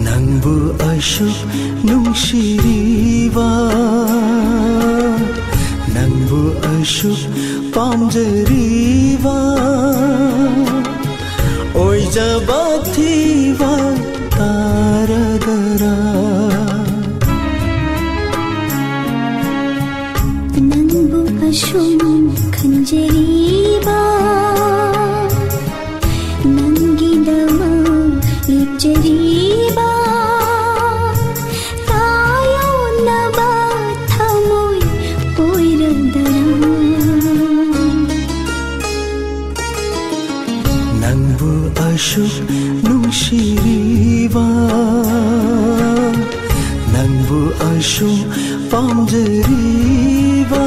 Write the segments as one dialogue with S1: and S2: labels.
S1: ꯅꯪꯕꯨ ꯑꯁꯨꯛ ꯅꯨꯡꯁꯤꯔꯤꯕ ꯅꯪꯕꯨ ꯑꯁꯨꯛ ꯄꯥꯝꯖꯔꯤꯕ ꯑꯣꯏꯖꯕ ꯊꯤꯕ ꯇꯥꯔꯗꯔꯥ
S2: ꯅꯪꯕꯨ ꯑꯁꯨꯛ ꯈꯟꯖꯔꯤꯕ ꯅꯪꯒꯤꯗꯃꯛ ꯂꯦꯞꯆꯔꯤꯕ
S1: ꯑꯁꯨꯛ ꯅꯨꯡꯁꯤꯔꯤꯕ ꯅꯪꯕꯨ ꯑꯁꯨꯛ ꯄꯥꯝꯖꯔꯤꯕ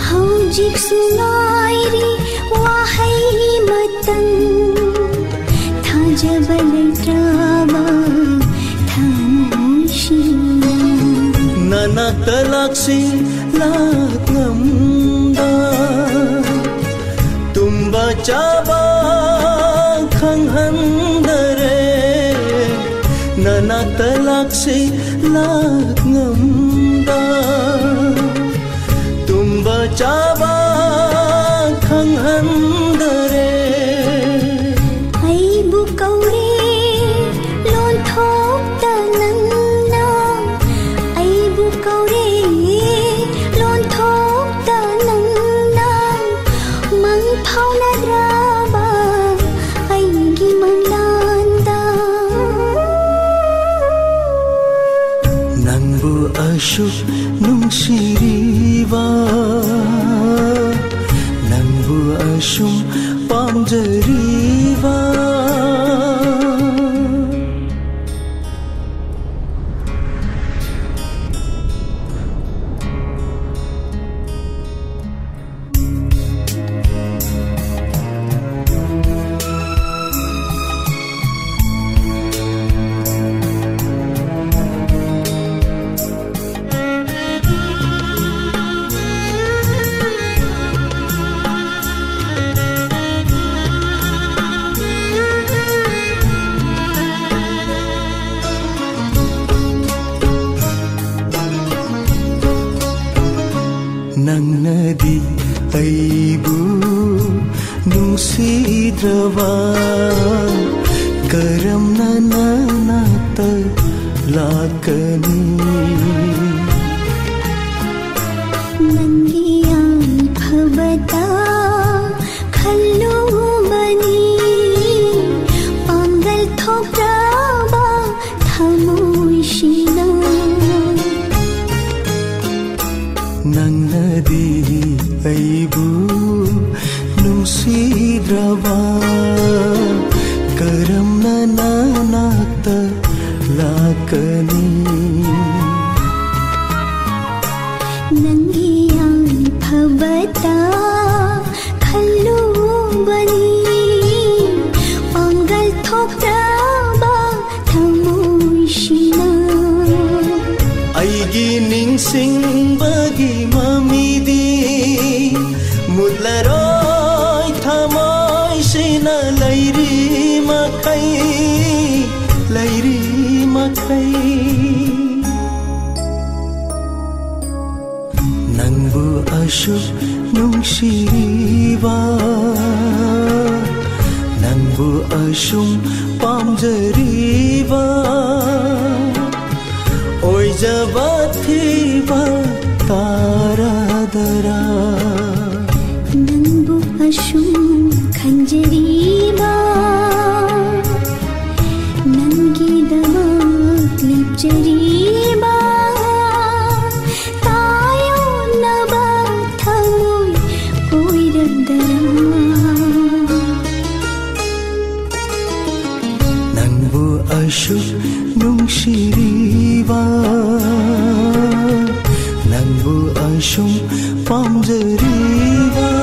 S2: ꯍꯧꯖꯤꯛꯁꯨ ꯉꯥꯏꯔꯤ ꯋꯥꯍꯩ ꯃꯇꯪ ꯊꯥꯖꯕ ꯂꯩꯇ꯭ꯔꯕ ꯊꯃꯣꯏꯁꯤꯡꯅ
S1: ꯅꯅꯥꯛꯇ ꯂꯥꯛꯂꯝꯗ ꯇꯨꯝꯕ ꯆꯥꯕ ꯈꯪꯍꯟꯗꯔꯦ ꯅꯅꯥꯛꯇ ꯂꯥꯛꯂꯝꯗ ꯆꯥꯕ ꯈꯪꯍꯟꯗꯔꯦ
S2: ꯑꯩꯕꯨ ꯀꯧꯔꯦ ꯂꯣꯟꯊꯣꯛꯇ ꯅꯪꯅ ꯑꯩꯕꯨ ꯀꯧꯔꯦ ꯂꯣꯟꯊꯣꯛꯇ ꯅꯪꯅ ꯃꯪ ꯐꯥꯎꯅꯗ꯭ꯔꯕ ꯑꯩꯒꯤ ꯃꯪꯂꯥꯟꯗ
S1: ꯅꯪꯕꯨ ꯑꯁꯨꯛ ꯅꯨꯡꯁꯤꯔꯤꯕ ꯅꯪꯕꯨ ꯑꯁꯨꯛ ꯄꯥꯝꯖꯔꯤꯕ ꯅꯪꯅꯗꯤ ꯑꯩꯕꯨ ꯅꯨꯡꯁꯤꯗ꯭ꯔꯕ ꯀꯔꯝꯅ ꯅꯅꯥꯛꯇ ꯂꯥꯛꯀꯅꯤ
S2: ꯅꯪꯒꯤ ꯌꯥꯏꯐꯕꯇ ꯈꯜꯂꯨꯕꯅꯤ ꯄꯥꯡꯒꯜ ꯊꯣꯛꯇ꯭ꯔꯕ ꯊꯃꯣꯏꯁꯤꯅ
S1: ꯅꯪꯅꯗꯤ ꯑꯩꯕꯨ ꯅꯨꯡꯁꯤꯗ꯭ꯔꯕ ꯀꯔꯝꯅ ꯅꯅꯥꯛꯇ ꯂꯥꯛꯀꯅꯤ
S2: ꯅꯪꯒꯤ ꯌꯥꯏꯐꯕꯇ ꯈꯜꯂꯨꯕꯅꯤ ꯄꯥꯡꯒꯜ ꯊꯣꯛꯇ꯭ꯔꯕ ꯊꯃꯣꯏꯁꯤꯅ
S1: ꯑꯩꯒꯤ ꯅꯤꯡꯁꯤꯡꯕꯒꯤ ꯃꯃꯤꯗꯤ ꯃꯨꯠꯂꯔꯣꯏ ꯊꯃꯣꯏꯁꯤꯅ ꯂꯩꯔꯤ ꯃꯈꯩ ꯅꯪꯕꯨ ꯑꯁꯨꯛ ꯅꯨꯡꯁꯤꯔꯤꯕ ꯅꯪꯕꯨ ꯑꯁꯨꯛ ꯄꯥꯝꯖꯔꯤꯕ ꯑꯣꯏꯖꯕ
S2: ꯑꯃꯁꯨꯡ ꯈꯟꯖꯔꯤꯕ ꯅꯪꯒꯤꯗꯃꯛ ꯂꯦꯞꯆꯔꯤꯕ ꯇꯥꯌꯣꯟꯅꯕ ꯊꯃꯣꯏ ꯑꯣꯏꯔꯛꯗꯔꯥ
S1: ꯅꯪꯕꯨ ꯑꯁꯨꯛ ꯅꯨꯡꯁꯤꯔꯤꯕ ꯅꯪꯕꯨ ꯑꯁꯨꯛ ꯄꯥꯝꯖꯔꯤꯕ